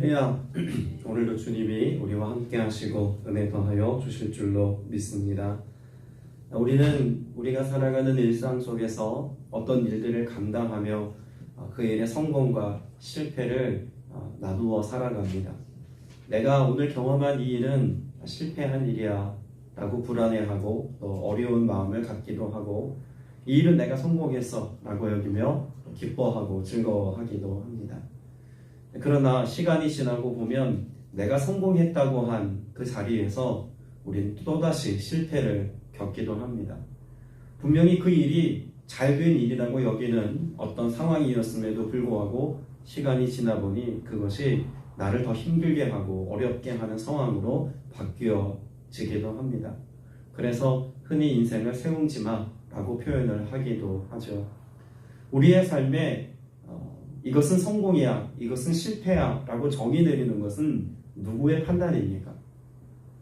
할렐루야. 오늘도 주님이 우리와 함께 하시고 은혜 더하여 주실 줄로 믿습니다. 우리는 우리가 살아가는 일상 속에서 어떤 일들을 감당하며 그 일의 성공과 실패를 나누어 살아갑니다. 내가 오늘 경험한 이 일은 실패한 일이야 라고 불안해하고 또 어려운 마음을 갖기도 하고, 이 일은 내가 성공했어 라고 여기며 기뻐하고 즐거워하기도 합니다. 그러나 시간이 지나고 보면 내가 성공했다고 한 그 자리에서 우리는 또다시 실패를 겪기도 합니다. 분명히 그 일이 잘된 일이라고 여기는 어떤 상황이었음에도 불구하고 시간이 지나 보니 그것이 나를 더 힘들게 하고 어렵게 하는 상황으로 바뀌어지기도 합니다. 그래서 흔히 인생을 세웅지마 라고 표현을 하기도 하죠. 우리의 삶에 이것은 성공이야, 이것은 실패야 라고 정의 내리는 것은 누구의 판단입니까?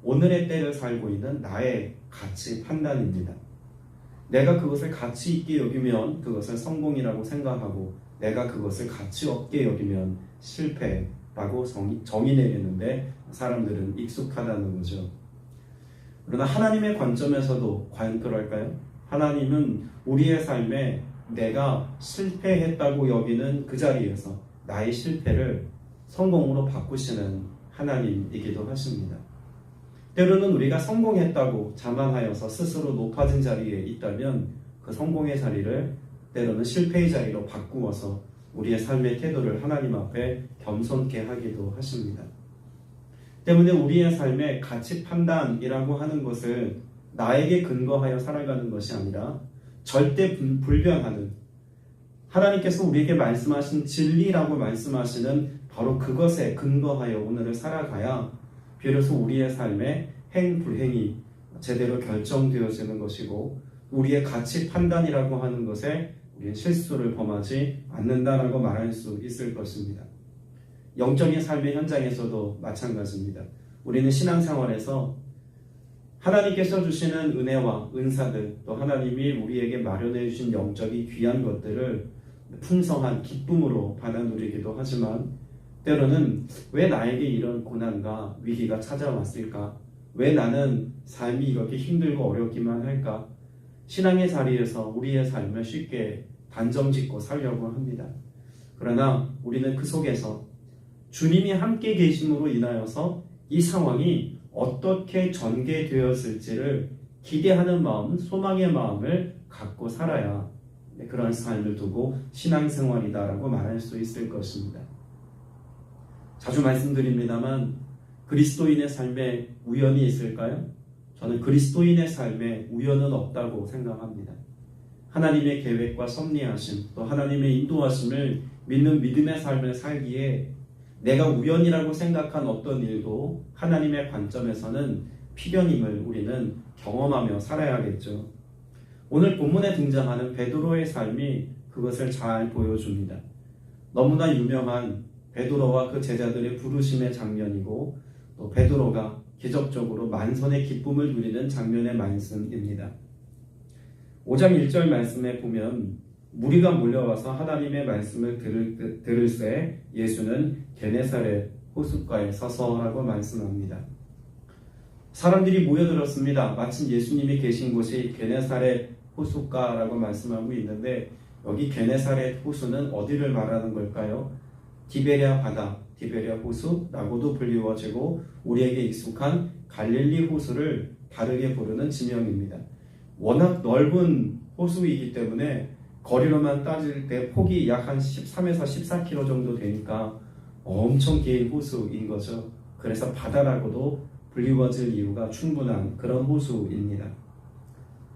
오늘의 때를 살고 있는 나의 가치 판단입니다. 내가 그것을 가치 있게 여기면 그것을 성공이라고 생각하고, 내가 그것을 가치 없게 여기면 실패라고 정의 내리는데 사람들은 익숙하다는 거죠. 그러나 하나님의 관점에서도 과연 그럴까요? 하나님은 우리의 삶에 내가 실패했다고 여기는 그 자리에서 나의 실패를 성공으로 바꾸시는 하나님이기도 하십니다. 때로는 우리가 성공했다고 자만하여서 스스로 높아진 자리에 있다면 그 성공의 자리를 때로는 실패의 자리로 바꾸어서 우리의 삶의 태도를 하나님 앞에 겸손케 하기도 하십니다. 때문에 우리의 삶의 가치 판단이라고 하는 것을 나에게 근거하여 살아가는 것이 아니라 절대 불변하는, 하나님께서 우리에게 말씀하신 진리라고 말씀하시는 바로 그것에 근거하여 오늘을 살아가야 비로소 우리의 삶의 행불행이 제대로 결정되어지는 것이고, 우리의 가치 판단이라고 하는 것에 우리는 실수를 범하지 않는다라고 말할 수 있을 것입니다. 영적인 삶의 현장에서도 마찬가지입니다. 우리는 신앙생활에서 하나님께서 주시는 은혜와 은사들, 또 하나님이 우리에게 마련해 주신 영적인 귀한 것들을 풍성한 기쁨으로 받아 누리기도 하지만, 때로는 왜 나에게 이런 고난과 위기가 찾아왔을까? 왜 나는 삶이 이렇게 힘들고 어렵기만 할까? 신앙의 자리에서 우리의 삶을 쉽게 단정짓고 살려고 합니다. 그러나 우리는 그 속에서 주님이 함께 계심으로 인하여서 이 상황이 어떻게 전개되었을지를 기대하는 마음, 소망의 마음을 갖고 살아야 그런 삶을 두고 신앙생활이다라고 말할 수 있을 것입니다. 자주 말씀드립니다만 그리스도인의 삶에 우연이 있을까요? 저는 그리스도인의 삶에 우연은 없다고 생각합니다. 하나님의 계획과 섭리하심, 또 하나님의 인도하심을 믿는 믿음의 삶을 살기에 내가 우연이라고 생각한 어떤 일도 하나님의 관점에서는 필연임을 우리는 경험하며 살아야겠죠. 오늘 본문에 등장하는 베드로의 삶이 그것을 잘 보여줍니다. 너무나 유명한 베드로와 그 제자들의 부르심의 장면이고, 또 베드로가 기적적으로 만선의 기쁨을 누리는 장면의 말씀입니다. 5장 1절 말씀에 보면 무리가 몰려와서 하나님의 말씀을 들을새 예수는 게네사렛 호숫가에 서서라고 말씀합니다. 사람들이 모여들었습니다. 마침 예수님이 계신 곳이 게네사렛 호숫가라고 말씀하고 있는데, 여기 게네사렛 호수는 어디를 말하는 걸까요? 디베랴 바다, 디베랴 호수라고도 불리워지고 우리에게 익숙한 갈릴리 호수를 다르게 부르는 지명입니다. 워낙 넓은 호수이기 때문에 거리로만 따질 때 폭이 약 한 13에서 14km 정도 되니까 엄청 긴 호수인 거죠. 그래서 바다라고도 불리워질 이유가 충분한 그런 호수입니다.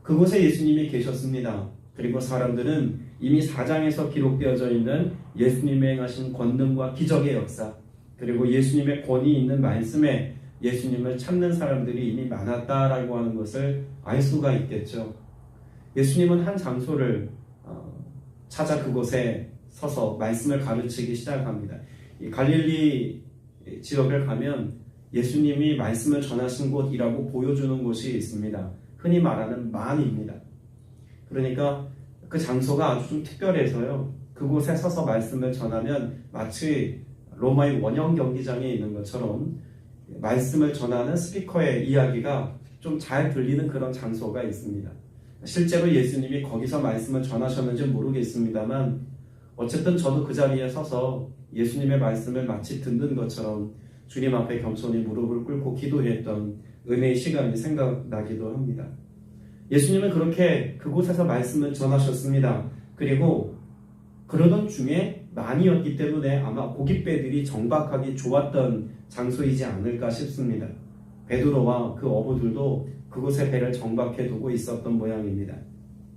그곳에 예수님이 계셨습니다. 그리고 사람들은 이미 4장에서 기록되어져 있는 예수님의 행하신 권능과 기적의 역사, 그리고 예수님의 권위 있는 말씀에 예수님을 찾는 사람들이 이미 많았다라고 하는 것을 알 수가 있겠죠. 예수님은 한 장소를 찾아 그곳에 서서 말씀을 가르치기 시작합니다. 이 갈릴리 지역을 가면 예수님이 말씀을 전하신 곳이라고 보여주는 곳이 있습니다. 흔히 말하는 만입니다. 그러니까 그 장소가 아주 좀 특별해서요, 그곳에 서서 말씀을 전하면 마치 로마의 원형 경기장에 있는 것처럼 말씀을 전하는 스피커의 이야기가 좀 잘 들리는 그런 장소가 있습니다. 실제로 예수님이 거기서 말씀을 전하셨는지 모르겠습니다만 어쨌든 저도 그 자리에 서서 예수님의 말씀을 마치 듣는 것처럼 주님 앞에 겸손히 무릎을 꿇고 기도했던 은혜의 시간이 생각나기도 합니다. 예수님은 그렇게 그곳에서 말씀을 전하셨습니다. 그리고 그러던 중에 많이였기 때문에 아마 고깃배들이 정박하기 좋았던 장소이지 않을까 싶습니다. 베드로와 그 어부들도 그곳에 배를 정박해 두고 있었던 모양입니다.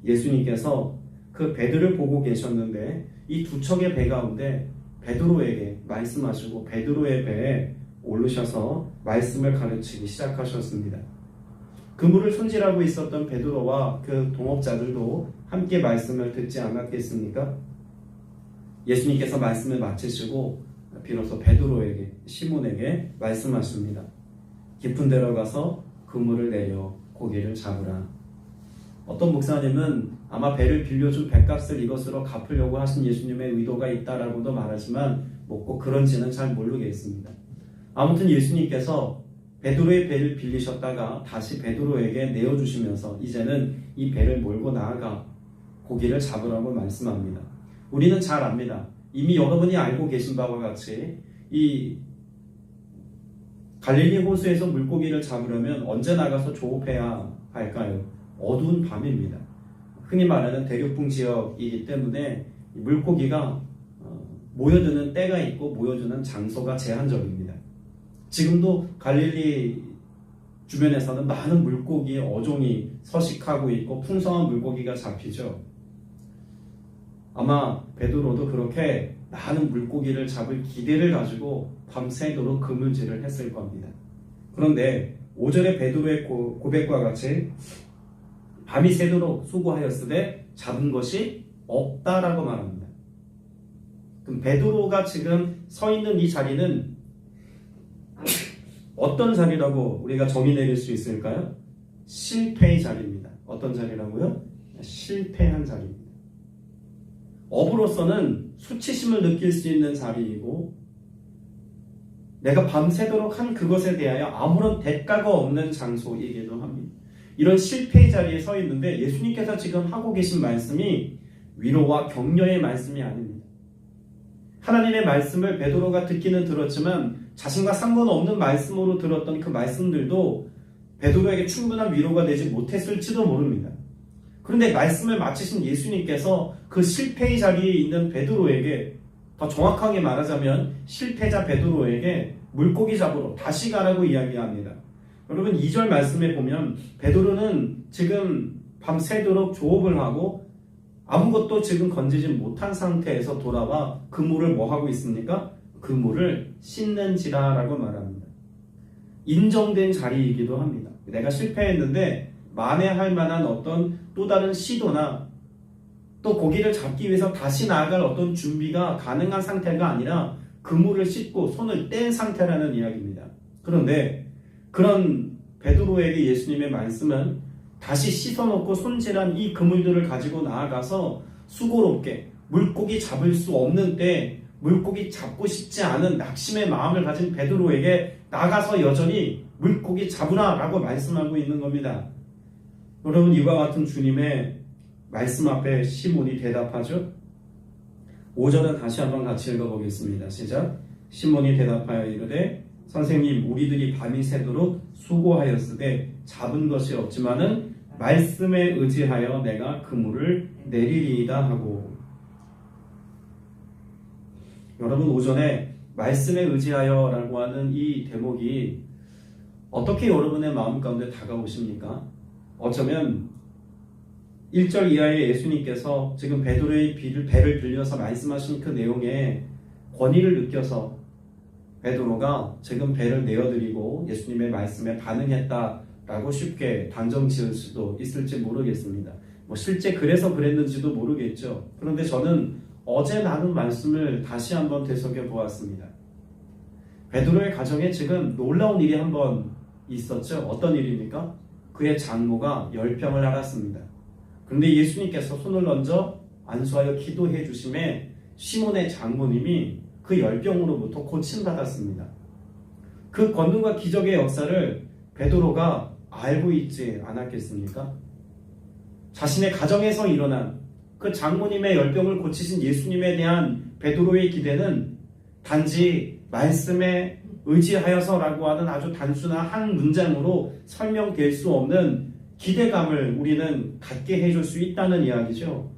예수님께서 그 배들을 보고 계셨는데 이 두 척의 배 가운데 베드로에게 말씀하시고 베드로의 배에 오르셔서 말씀을 가르치기 시작하셨습니다. 그물을 손질하고 있었던 베드로와 그 동업자들도 함께 말씀을 듣지 않았겠습니까? 예수님께서 말씀을 마치시고 비로소 베드로에게, 시몬에게 말씀하십니다. 깊은 데로 가서 그물을 내려 고기를 잡으라. 어떤 목사님은 아마 배를 빌려준 배값을 이것으로 갚으려고 하신 예수님의 의도가 있다라고도 말하지만 꼭 그런지는 잘 모르겠습니다. 아무튼 예수님께서 베드로의 배를 빌리셨다가 다시 베드로에게 내어주시면서 이제는 이 배를 몰고 나아가 고기를 잡으라고 말씀합니다. 우리는 잘 압니다. 이미 여러분이 알고 계신 바와 같이 이 갈릴리 호수에서 물고기를 잡으려면 언제 나가서 조업해야 할까요? 어두운 밤입니다. 흔히 말하는 대륙붕 지역이기 때문에 물고기가 모여드는 때가 있고 모여드는 장소가 제한적입니다. 지금도 갈릴리 주변에서는 많은 물고기의 어종이 서식하고 있고 풍성한 물고기가 잡히죠. 아마 베드로도 그렇게 많은 물고기를 잡을 기대를 가지고 밤새도록 그물질을 했을 겁니다. 그런데 5절의 베드로의 고백과 같이 밤이 새도록 수고하였으되 잡은 것이 없다라고 말합니다. 그럼 베드로가 지금 서 있는 이 자리는 어떤 자리라고 우리가 정의 내릴 수 있을까요? 실패의 자리입니다. 어떤 자리라고요? 실패한 자리입니다. 어부로서는 수치심을 느낄 수 있는 자리이고 내가 밤새도록 한 그것에 대하여 아무런 대가가 없는 장소이기도 합니다. 이런 실패의 자리에 서 있는데 예수님께서 지금 하고 계신 말씀이 위로와 격려의 말씀이 아닙니다. 하나님의 말씀을 베드로가 듣기는 들었지만 자신과 상관없는 말씀으로 들었던 그 말씀들도 베드로에게 충분한 위로가 되지 못했을지도 모릅니다. 그런데 말씀을 마치신 예수님께서 그 실패의 자리에 있는 베드로에게, 더 정확하게 말하자면 실패자 베드로에게 물고기 잡으러 다시 가라고 이야기합니다. 여러분 2절 말씀에 보면 베드로는 지금 밤새도록 조업을 하고 아무것도 지금 건지지 못한 상태에서 돌아와 그물을 뭐 하고 있습니까? 그물을 씻는지라 라고 말합니다. 인정된 자리이기도 합니다. 내가 실패했는데 만회할 만한 어떤 또 다른 시도나 또 고기를 잡기 위해서 다시 나아갈 어떤 준비가 가능한 상태가 아니라 그물을 씻고 손을 뗀 상태라는 이야기입니다. 그런데 그런 베드로에게 예수님의 말씀은 다시 씻어놓고 손질한 이 그물들을 가지고 나아가서 수고롭게 물고기 잡을 수 없는 때 물고기 잡고 싶지 않은 낙심의 마음을 가진 베드로에게 나가서 여전히 물고기 잡으라 라고 말씀하고 있는 겁니다. 여러분 이와 같은 주님의 말씀 앞에 시몬이 대답하죠. 5절은 다시 한번 같이 읽어보겠습니다. 시작. 시몬이 대답하여 이르되 선생님 우리들이 밤이 새도록 수고하였으되 잡은 것이 없지만은 말씀에 의지하여 내가 그물을 내리리이다 하고. 여러분 오전에 말씀에 의지하여 라고 하는 이 대목이 어떻게 여러분의 마음 가운데 다가오십니까? 어쩌면 1절 이하의 예수님께서 지금 베드로의 배를 빌려서 말씀하신 그 내용에 권위를 느껴서 베드로가 지금 배를 내어드리고 예수님의 말씀에 반응했다라고 쉽게 단정 지을 수도 있을지 모르겠습니다. 실제 그래서 그랬는지도 모르겠죠. 그런데 저는 어제 나눈 말씀을 다시 한번 되새겨 보았습니다. 베드로의 가정에 지금 놀라운 일이 한번 있었죠. 어떤 일입니까? 그의 장모가 열병을 앓았습니다. 그런데 예수님께서 손을 얹어 안수하여 기도해 주심에 시몬의 장모님이 그 열병으로부터 고침받았습니다. 그 권능과 기적의 역사를 베드로가 알고 있지 않았겠습니까? 자신의 가정에서 일어난 그 장모님의 열병을 고치신 예수님에 대한 베드로의 기대는 단지 말씀에 의지하여서라고 하는 아주 단순한 한 문장으로 설명될 수 없는 기대감을 우리는 갖게 해줄 수 있다는 이야기죠.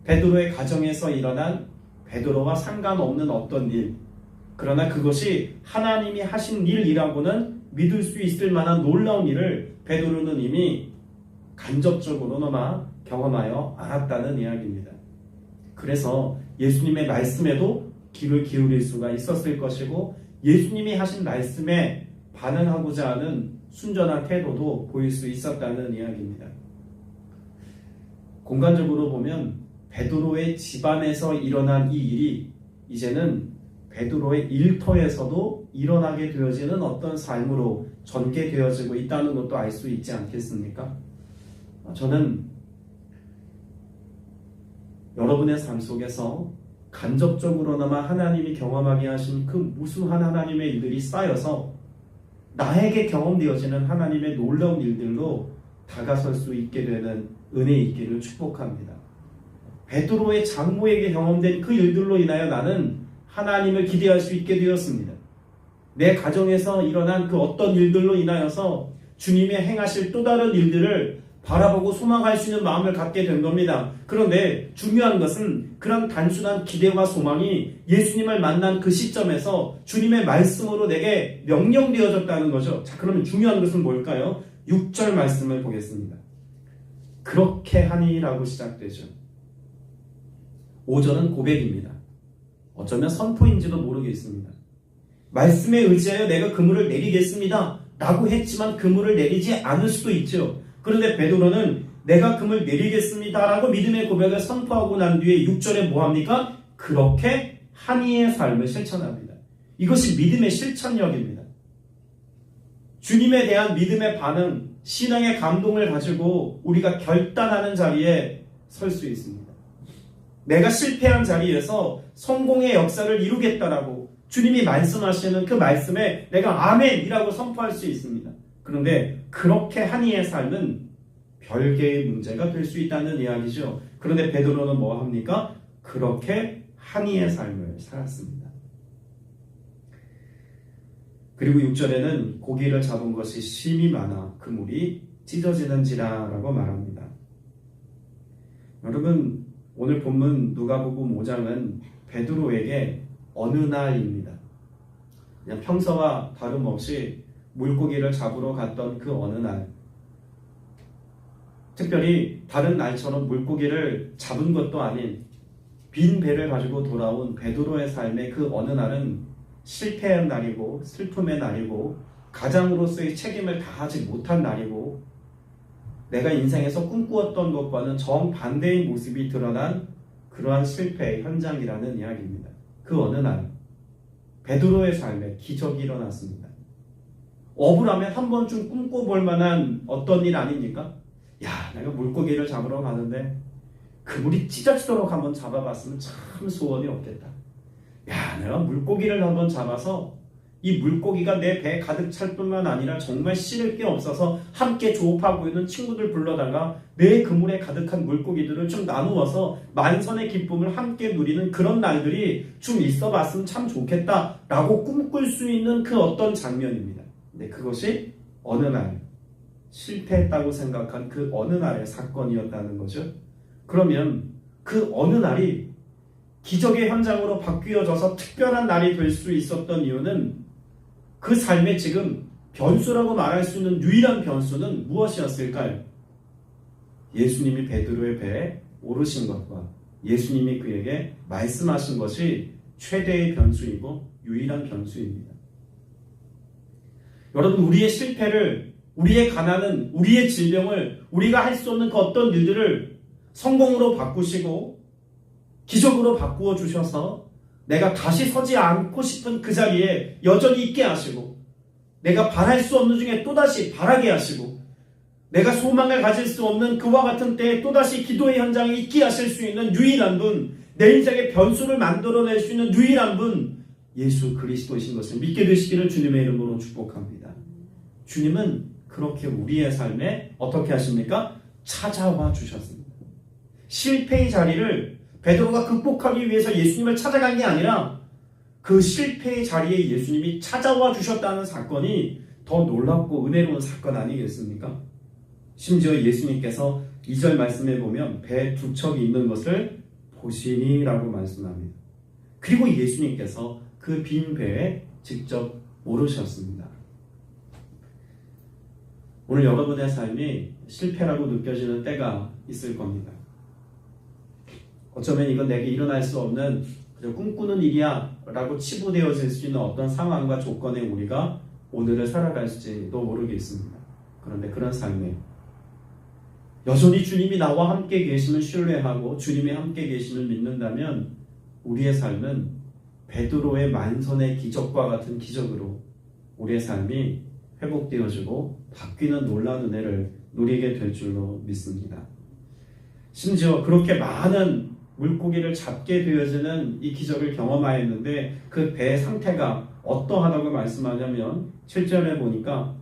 베드로의 가정에서 일어난 베드로와 상관없는 어떤 일, 그러나 그것이 하나님이 하신 일이라고는 믿을 수 있을 만한 놀라운 일을 베드로는 이미 간접적으로나마 경험하여 알았다는 이야기입니다. 그래서 예수님의 말씀에도 귀를 기울일 수가 있었을 것이고 예수님이 하신 말씀에 반응하고자 하는 순전한 태도도 보일 수 있었다는 이야기입니다. 공간적으로 보면 베드로의 집안에서 일어난 이 일이 이제는 베드로의 일터에서도 일어나게 되어지는 어떤 삶으로 전개되어지고 있다는 것도 알 수 있지 않겠습니까? 저는 여러분의 삶 속에서 간접적으로나마 하나님이 경험하게 하신 그 무수한 하나님의 일들이 쌓여서 나에게 경험되어지는 하나님의 놀라운 일들로 다가설 수 있게 되는 은혜 있기를 축복합니다. 베드로의 장모에게 경험된 그 일들로 인하여 나는 하나님을 기대할 수 있게 되었습니다. 내 가정에서 일어난 그 어떤 일들로 인하여서 주님의 행하실 또 다른 일들을 바라보고 소망할 수 있는 마음을 갖게 된 겁니다. 그런데 중요한 것은 그런 단순한 기대와 소망이 예수님을 만난 그 시점에서 주님의 말씀으로 내게 명령되어졌다는 거죠. 자, 그러면 중요한 것은 뭘까요? 6절 말씀을 보겠습니다. 그렇게 하니라고 시작되죠. 5절은 고백입니다. 어쩌면 선포인지도 모르겠습니다. 말씀에 의지하여 내가 그물을 내리겠습니다 라고 했지만 그물을 내리지 않을 수도 있죠. 그런데 베드로는 내가 그물 내리겠습니다 라고 믿음의 고백을 선포하고 난 뒤에 6절에 뭐합니까? 그렇게 하니의 삶을 실천합니다. 이것이 믿음의 실천력입니다. 주님에 대한 믿음의 반응, 신앙의 감동을 가지고 우리가 결단하는 자리에 설 수 있습니다. 내가 실패한 자리에서 성공의 역사를 이루겠다라고 주님이 말씀하시는 그 말씀에 내가 아멘이라고 선포할 수 있습니다. 그런데 그렇게 하니의 삶은 별개의 문제가 될 수 있다는 이야기죠. 그런데 베드로는 뭐 합니까? 그렇게 하니의 삶을 살았습니다. 그리고 6절에는 고기를 잡은 것이 심이 많아 그물이 찢어지는지라 라고 말합니다. 여러분, 오늘 본문 누가복음 5장은 베드로에게 어느 날입니다. 그냥 평소와 다름없이 물고기를 잡으러 갔던 그 어느 날, 특별히 다른 날처럼 물고기를 잡은 것도 아닌 빈 배를 가지고 돌아온 베드로의 삶의 그 어느 날은 실패한 날이고 슬픔의 날이고 가장으로서의 책임을 다하지 못한 날이고 내가 인생에서 꿈꾸었던 것과는 정반대의 모습이 드러난 그러한 실패의 현장이라는 이야기입니다. 그 어느 날 베드로의 삶에 기적이 일어났습니다. 어부라면 한 번쯤 꿈꿔볼 만한 어떤 일 아닙니까? 야, 내가 물고기를 잡으러 가는데 그물이 찢어지도록 한번 잡아봤으면 참 소원이 없겠다. 야, 내가 물고기를 한번 잡아서 이 물고기가 내 배에 가득 찰 뿐만 아니라 정말 싫을 게 없어서 함께 조업하고 있는 친구들 불러다가 내 그물에 가득한 물고기들을 좀 나누어서 만선의 기쁨을 함께 누리는 그런 날들이 좀 있어 봤으면 참 좋겠다 라고 꿈꿀 수 있는 그 어떤 장면입니다. 근데 그것이 어느 날 실패했다고 생각한 그 어느 날의 사건이었다는 거죠. 그러면 그 어느 날이 기적의 현장으로 바뀌어져서 특별한 날이 될 수 있었던 이유는 그 삶의 지금 변수라고 말할 수 있는 유일한 변수는 무엇이었을까요? 예수님이 베드로의 배에 오르신 것과 예수님이 그에게 말씀하신 것이 최대의 변수이고 유일한 변수입니다. 여러분, 우리의 실패를, 우리의 가난은, 우리의 질병을, 우리가 할 수 없는 그 어떤 일들을 성공으로 바꾸시고 기적으로 바꾸어 주셔서 내가 다시 서지 않고 싶은 그 자리에 여전히 있게 하시고 내가 바랄 수 없는 중에 또다시 바라게 하시고 내가 소망을 가질 수 없는 그와 같은 때에 또다시 기도의 현장에 있게 하실 수 있는 유일한 분, 내 인생의 변수를 만들어낼 수 있는 유일한 분 예수 그리스도이신 것을 믿게 되시기를 주님의 이름으로 축복합니다. 주님은 그렇게 우리의 삶에 어떻게 하십니까? 찾아와 주셨습니다. 실패의 자리를 베드로가 극복하기 위해서 예수님을 찾아간 게 아니라 그 실패의 자리에 예수님이 찾아와 주셨다는 사건이 더 놀랍고 은혜로운 사건 아니겠습니까? 심지어 예수님께서 2절 말씀에 보면 배 두 척이 있는 것을 보시니 라고 말씀합니다. 그리고 예수님께서 그 빈 배에 직접 오르셨습니다. 오늘 여러분의 삶이 실패라고 느껴지는 때가 있을 겁니다. 어쩌면 이건 내게 일어날 수 없는 그저 꿈꾸는 일이야 라고 치부되어질 수 있는 어떤 상황과 조건에 우리가 오늘을 살아갈지도 모르겠습니다. 그런데 그런 삶에 여전히 주님이 나와 함께 계심을 신뢰하고 주님이 함께 계심을 믿는다면 우리의 삶은 베드로의 만선의 기적과 같은 기적으로 우리의 삶이 회복되어지고 바뀌는 놀라운 은혜를 누리게 될 줄로 믿습니다. 심지어 그렇게 많은 물고기를 잡게 되어지는 이 기적을 경험하였는데 그 배의 상태가 어떠하다고 말씀하냐면 7절에 보니까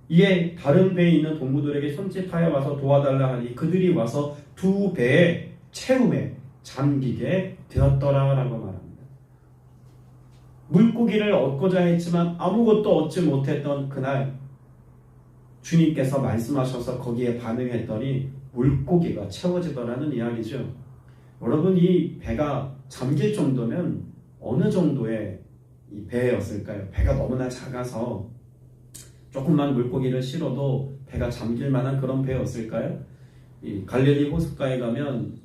이에 다른 배에 있는 동무들에게 손짓하여 와서 도와달라 하니 그들이 와서 두 배의 채움에 잠기게 되었더라 라고 말합니다. 물고기를 얻고자 했지만 아무것도 얻지 못했던 그날 주님께서 말씀하셔서 거기에 반응했더니 물고기가 채워지더라는 이야기죠. 여러분, 이 배가 잠길 정도면 어느 정도의 이 배였을까요? 배가 너무나 작아서 조금만 물고기를 실어도 배가 잠길 만한 그런 배였을까요? 이 갈릴리 호숫가에 가면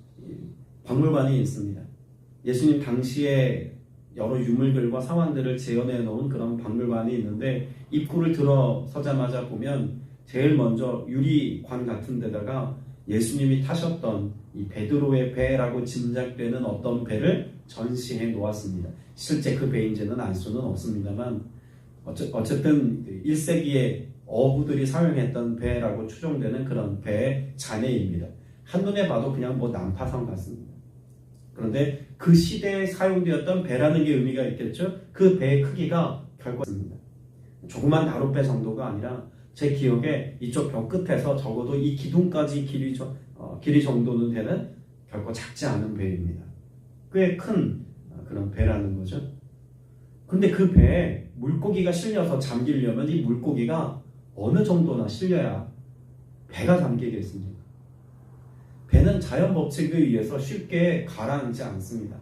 박물관이 있습니다. 예수님 당시에 여러 유물들과 상황들을 재현해 놓은 그런 박물관이 있는데 입구를 들어서자마자 보면 제일 먼저 유리관 같은 데다가 예수님이 타셨던 이 베드로의 배라고 짐작되는 어떤 배를 전시해 놓았습니다. 실제 그 배인지는 알 수는 없습니다만 어쨌든 1세기에 어부들이 사용했던 배라고 추정되는 그런 배의 잔해입니다. 한눈에 봐도 그냥 난파선 같습니다. 그런데 그 시대에 사용되었던 배라는 게 의미가 있겠죠? 그 배의 크기가 결코 있습니다. 조그만 나룻배 정도가 아니라 제 기억에 이쪽 벽 끝에서 적어도 이 기둥까지 길이 정도는 되는 결코 작지 않은 배입니다. 꽤 큰 그런 배라는 거죠. 그런데 그 배에 물고기가 실려서 잠기려면 이 물고기가 어느 정도나 실려야 배가 잠기겠습니까? 배는 자연 법칙에 의해서 쉽게 가라앉지 않습니다.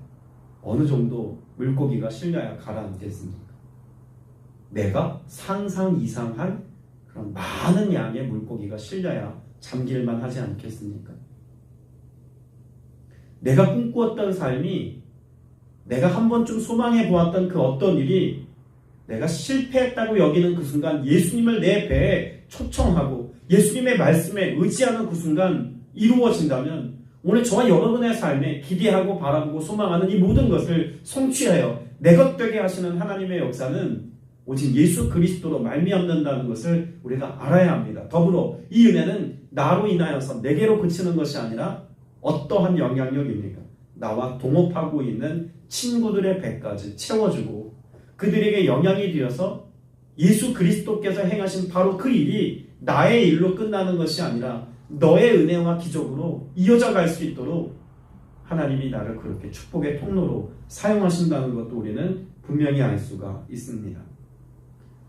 어느 정도 물고기가 실려야 가라앉겠습니까? 내가 상상 이상한 그런 많은 양의 물고기가 실려야 잠길만 하지 않겠습니까? 내가 꿈꾸었던 삶이, 내가 한 번쯤 소망해 보았던 그 어떤 일이 내가 실패했다고 여기는 그 순간 예수님을 내 배에 초청하고 예수님의 말씀에 의지하는 그 순간 이루어진다면 오늘 저와 여러분의 삶에 기대하고 바라보고 소망하는 이 모든 것을 성취하여 내 것 되게 하시는 하나님의 역사는 오직 예수 그리스도로 말미암는다는 것을 우리가 알아야 합니다. 더불어 이 은혜는 나로 인하여서 내게로 그치는 것이 아니라 어떠한 영향력입니까? 나와 동업하고 있는 친구들의 배까지 채워주고 그들에게 영향이 되어서 예수 그리스도께서 행하신 바로 그 일이 나의 일로 끝나는 것이 아니라 너의 은혜와 기적으로 이어져 갈 수 있도록 하나님이 나를 그렇게 축복의 통로로 사용하신다는 것도 우리는 분명히 알 수가 있습니다.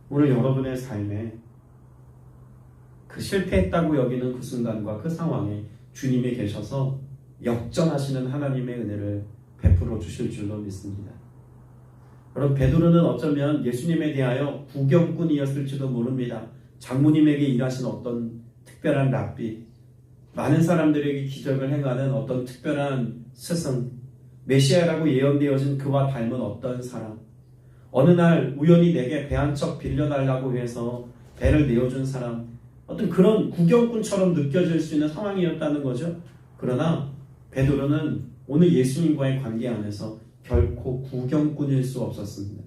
오늘 여러분의 삶에 그 실패했다고 여기는 그 순간과 그 상황에 주님이 계셔서 역전하시는 하나님의 은혜를 베풀어 주실 줄로 믿습니다. 여러분, 베드로는 어쩌면 예수님에 대하여 구경꾼이었을지도 모릅니다. 장모님에게 일하신 어떤 특별한 랍비, 많은 사람들에게 기적을 행하는 어떤 특별한 스승, 메시아라고 예언되어진 그와 닮은 어떤 사람, 어느 날 우연히 내게 배 한 척 빌려달라고 해서 배를 내어준 사람, 어떤 그런 구경꾼처럼 느껴질 수 있는 상황이었다는 거죠. 그러나 베드로는 오늘 예수님과의 관계 안에서 결코 구경꾼일 수 없었습니다.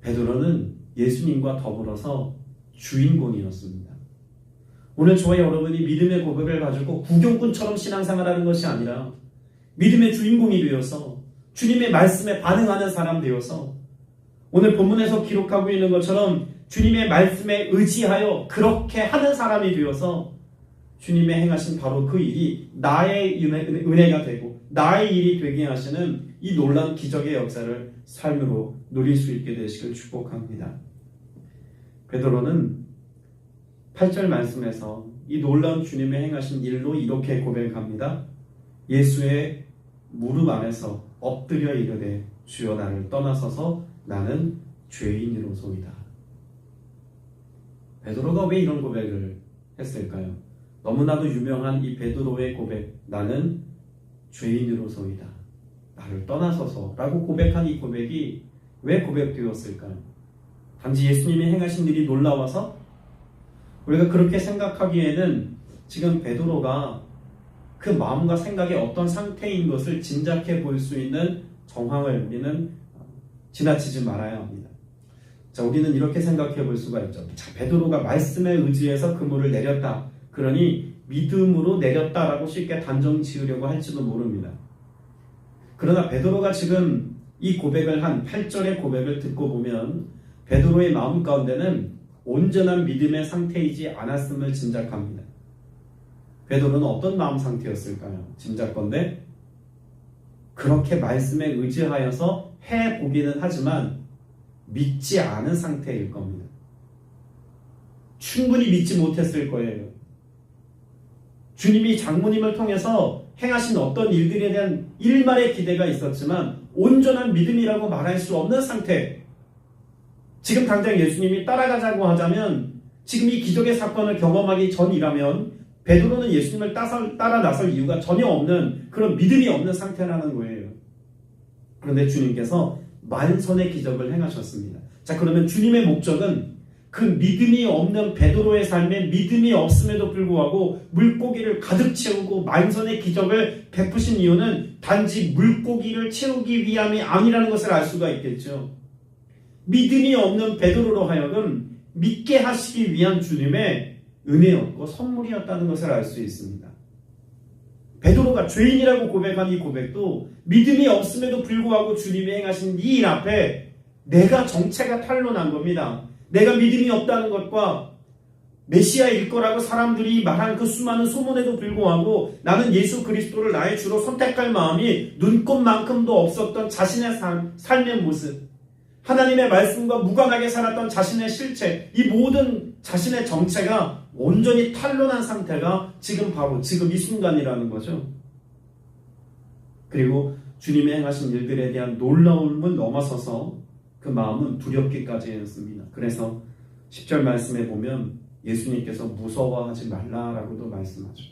베드로는 예수님과 더불어서 주인공이었습니다. 오늘 저와 여러분이 믿음의 고백을 가지고 구경꾼처럼 신앙생활하는 것이 아니라 믿음의 주인공이 되어서 주님의 말씀에 반응하는 사람 되어서 오늘 본문에서 기록하고 있는 것처럼 주님의 말씀에 의지하여 그렇게 하는 사람이 되어서 주님의 행하신 바로 그 일이 나의 은혜가 되고 나의 일이 되게 하시는 이 놀라운 기적의 역사를 삶으로 누릴 수 있게 되시길 축복합니다. 베드로는 8절 말씀에서 이 놀라운 주님의 행하신 일로 이렇게 고백합니다. 예수의 무릎 안에서 엎드려 이르되 주여 나를 떠나서서 나는 죄인이로소이다. 베드로가 왜 이런 고백을 했을까요? 너무나도 유명한 이 베드로의 고백, 나는 죄인으로소이다. 나를 떠나서서 라고 고백한 이 고백이 왜 고백되었을까요? 단지 예수님이 행하신 일이 놀라워서? 우리가 그렇게 생각하기에는 지금 베드로가 그 마음과 생각이 어떤 상태인 것을 짐작해 볼 수 있는 정황을 우리는 지나치지 말아야 합니다. 자, 우리는 이렇게 생각해 볼 수가 있죠. 자, 베드로가 말씀에 의지해서 그물을 내렸다. 그러니 믿음으로 내렸다라고 쉽게 단정 지으려고 할지도 모릅니다. 그러나 베드로가 지금 이 고백을 한 8절의 고백을 듣고 보면 베드로의 마음 가운데는 온전한 믿음의 상태이지 않았음을 짐작합니다. 베드로는 어떤 마음 상태였을까요? 짐작건대 그렇게 말씀에 의지하여서 해보기는 하지만 믿지 않은 상태일 겁니다. 충분히 믿지 못했을 거예요. 주님이 장모님을 통해서 행하신 어떤 일들에 대한 일말의 기대가 있었지만 온전한 믿음이라고 말할 수 없는 상태. 지금 당장 예수님이 따라가자고 하자면 지금 이 기적의 사건을 경험하기 전이라면 베드로는 예수님을 따라 나설 이유가 전혀 없는 그런 믿음이 없는 상태라는 거예요. 그런데 주님께서 만선의 기적을 행하셨습니다. 자, 그러면 주님의 목적은 그 믿음이 없는 베드로의 삶에 믿음이 없음에도 불구하고 물고기를 가득 채우고 만선의 기적을 베푸신 이유는 단지 물고기를 채우기 위함이 아니라는 것을 알 수가 있겠죠. 믿음이 없는 베드로로 하여금 믿게 하시기 위한 주님의 은혜였고 선물이었다는 것을 알 수 있습니다. 베드로가 죄인이라고 고백한 이 고백도 믿음이 없음에도 불구하고 주님이 행하신 이 일 앞에 내가 정체가 탄로난 겁니다. 내가 믿음이 없다는 것과 메시아일 거라고 사람들이 말한 그 수많은 소문에도 불구하고 나는 예수 그리스도를 나의 주로 선택할 마음이 눈꼽만큼도 없었던 자신의 삶의 모습, 하나님의 말씀과 무관하게 살았던 자신의 실체, 이 모든 자신의 정체가 온전히 탄로난 상태가 지금 이 순간이라는 거죠. 그리고 주님의 행하신 일들에 대한 놀라움을 넘어서서 그 마음은 두렵기까지 했습니다. 그래서 10절 말씀에 보면 예수님께서 무서워하지 말라라고도 말씀하죠.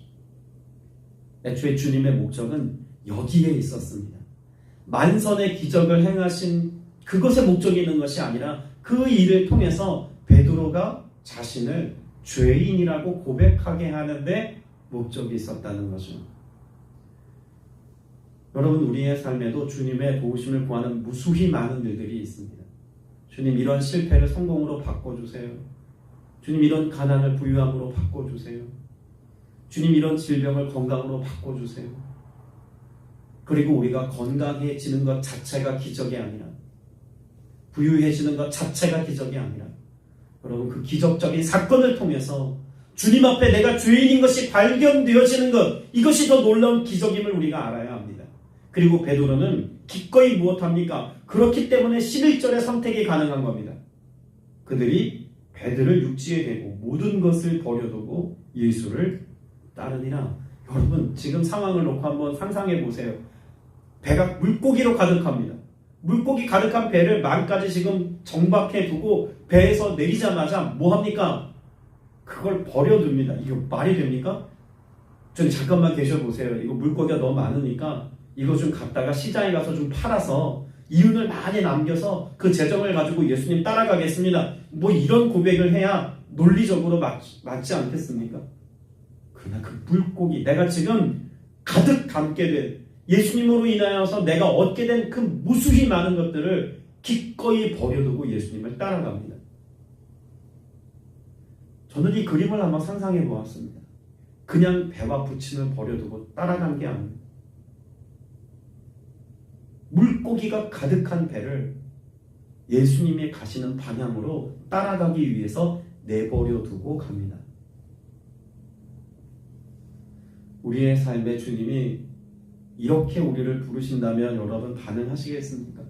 애초에 주님의 목적은 여기에 있었습니다. 만선의 기적을 행하신 그것에 목적이 있는 것이 아니라 그 일을 통해서 베드로가 자신을 죄인이라고 고백하게 하는데 목적이 있었다는 거죠. 여러분, 우리의 삶에도 주님의 도우심을 구하는 무수히 많은 일들이 있습니다. 주님, 이런 실패를 성공으로 바꿔주세요. 주님, 이런 가난을 부유함으로 바꿔주세요. 주님, 이런 질병을 건강으로 바꿔주세요. 그리고 우리가 건강해지는 것 자체가 기적이 아니라, 부유해지는 것 자체가 기적이 아니라, 여러분, 그 기적적인 사건을 통해서 주님 앞에 내가 죄인인 것이 발견되어지는 것, 이것이 더 놀라운 기적임을 우리가 알아야 합니다. 그리고 베드로는 기꺼이 무엇합니까? 그렇기 때문에 11절의 선택이 가능한 겁니다. 그들이 배들을 육지에 대고 모든 것을 버려두고 예수를 따르니라. 여러분, 지금 상황을 놓고 한번 상상해 보세요. 배가 물고기로 가득합니다. 물고기 가득한 배를 만까지 지금 정박해 두고 배에서 내리자마자 뭐합니까? 그걸 버려둡니다. 이거 말이 됩니까? 좀 잠깐만 계셔보세요. 이거 물고기가 너무 많으니까 이거 좀 갖다가 시장에 가서 좀 팔아서 이윤을 많이 남겨서 그 재정을 가지고 예수님 따라가겠습니다. 뭐 이런 고백을 해야 논리적으로 맞지 않겠습니까? 그러나 그 물고기, 내가 지금 가득 담게 된 예수님으로 인하여서 내가 얻게 된 그 무수히 많은 것들을 기꺼이 버려두고 예수님을 따라갑니다. 저는 이 그림을 한번 상상해 보았습니다. 그냥 배와 부침을 버려두고 따라간 게 아닙니다. 물고기가 가득한 배를 예수님이 가시는 방향으로 따라가기 위해서 내버려 두고 갑니다. 우리의 삶에 주님이 이렇게 우리를 부르신다면 여러분 반응하시겠습니까?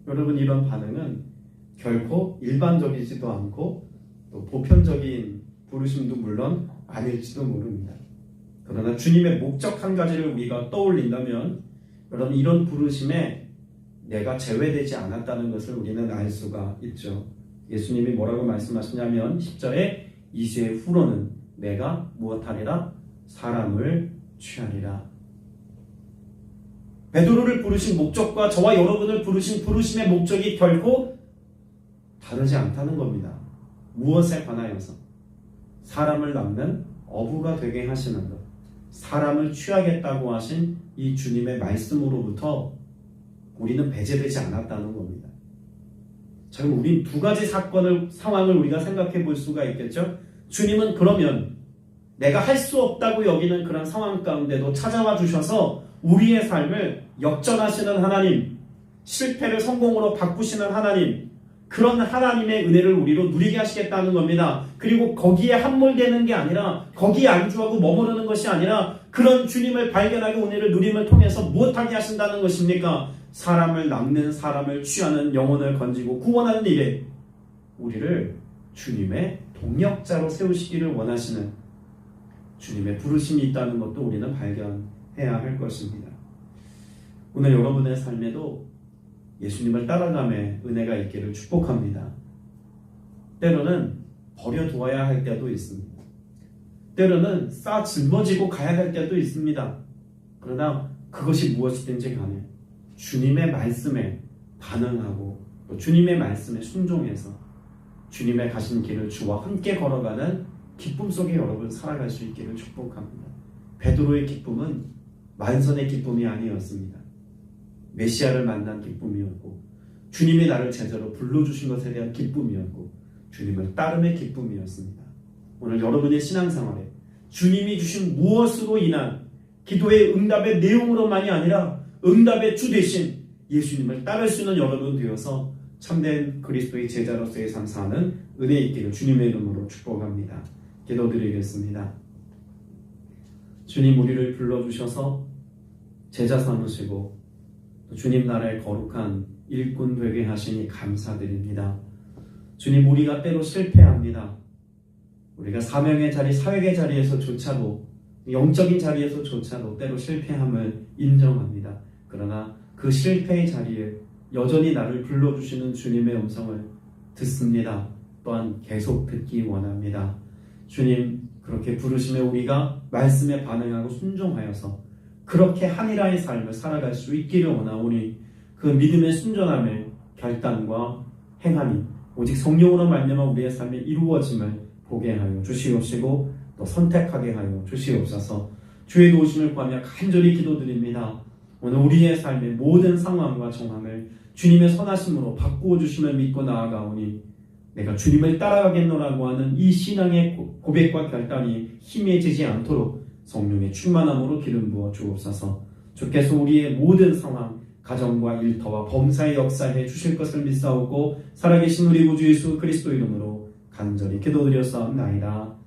여러분 이런 반응은 결코 일반적이지도 않고 또 보편적인 부르심도 물론 아닐지도 모릅니다. 그러나 주님의 목적 한 가지를 우리가 떠올린다면 여러분 이런 부르심에 내가 제외되지 않았다는 것을 우리는 알 수가 있죠. 예수님이 뭐라고 말씀하시냐면 10절에 이제 후로는 내가 무엇하리라? 사람을 취하리라. 베드로를 부르신 목적과 저와 여러분을 부르신 부르심의 목적이 결코 다르지 않다는 겁니다. 무엇에 관하여서? 사람을 낳는 어부가 되게 하시는 것, 사람을 취하겠다고 하신 이 주님의 말씀으로부터 우리는 배제되지 않았다는 겁니다. 지금 우린 두 가지 상황을 우리가 생각해 볼 수가 있겠죠. 주님은 그러면 내가 할 수 없다고 여기는 그런 상황 가운데도 찾아와 주셔서 우리의 삶을 역전하시는 하나님, 실패를 성공으로 바꾸시는 하나님, 그런 하나님의 은혜를 우리로 누리게 하시겠다는 겁니다. 그리고 거기에 함몰되는 게 아니라, 거기에 안주하고 머무르는 것이 아니라 그런 주님을 발견하고 은혜를 누림을 통해서 무엇하게 하신다는 것입니까? 사람을 낳는, 사람을 취하는, 영혼을 건지고 구원하는 일에 우리를 주님의 동역자로 세우시기를 원하시는 주님의 부르심이 있다는 것도 우리는 발견해야 할 것입니다. 오늘 여러분의 삶에도 예수님을 따라감에 은혜가 있기를 축복합니다. 때로는 버려두어야 할 때도 있습니다. 때로는 쌓아 짊어지고 가야 할 때도 있습니다. 그러나 그것이 무엇이든지 간에 주님의 말씀에 반응하고 또 주님의 말씀에 순종해서 주님의 가신 길을 주와 함께 걸어가는 기쁨 속에 여러분 살아갈 수 있기를 축복합니다. 베드로의 기쁨은 만선의 기쁨이 아니었습니다. 메시아를 만난 기쁨이었고 주님이 나를 제자로 불러주신 것에 대한 기쁨이었고 주님을 따름의 기쁨이었습니다. 오늘 여러분의 신앙생활에 주님이 주신 무엇으로 인한 기도의 응답의 내용으로만이 아니라 응답의 주 되신 예수님을 따를 수 있는 여러분 되어서 참된 그리스도의 제자로서의 삶 사는 은혜 있기를 주님의 이름으로 축복합니다. 기도드리겠습니다. 주님 우리를 불러주셔서 제자 삼으시고 주님 나라의 거룩한 일꾼 되게 하시니 감사드립니다. 주님 우리가 때로 실패합니다. 우리가 사명의 자리, 사역의 자리에서조차도 영적인 자리에서조차도 때로 실패함을 인정합니다. 그러나 그 실패의 자리에 여전히 나를 불러주시는 주님의 음성을 듣습니다. 또한 계속 듣기 원합니다. 주님 그렇게 부르심에 우리가 말씀에 반응하고 순종하여서 그렇게 한일화의 삶을 살아갈 수 있기를 원하오니 그 믿음의 순전함의 결단과 행함이 오직 성령으로 말미암아 우리의 삶에 이루어짐을 보게 하여 주시옵시고 또 선택하게 하여 주시옵소서. 주의 도우심을 구하며 간절히 기도드립니다. 오늘 우리의 삶의 모든 상황과 정황을 주님의 선하심으로 바꾸어 주심을 믿고 나아가오니 내가 주님을 따라가겠노라고 하는 이 신앙의 고백과 결단이 희미해지지 않도록 성령의 충만함으로 기름 부어 주옵소서. 주께서 우리의 모든 상황, 가정과 일터와 범사에 역사해 주실 것을 믿사오고 살아계신 우리 구주 예수 그리스도 이름으로 간절히 기도드렸사옵나이다.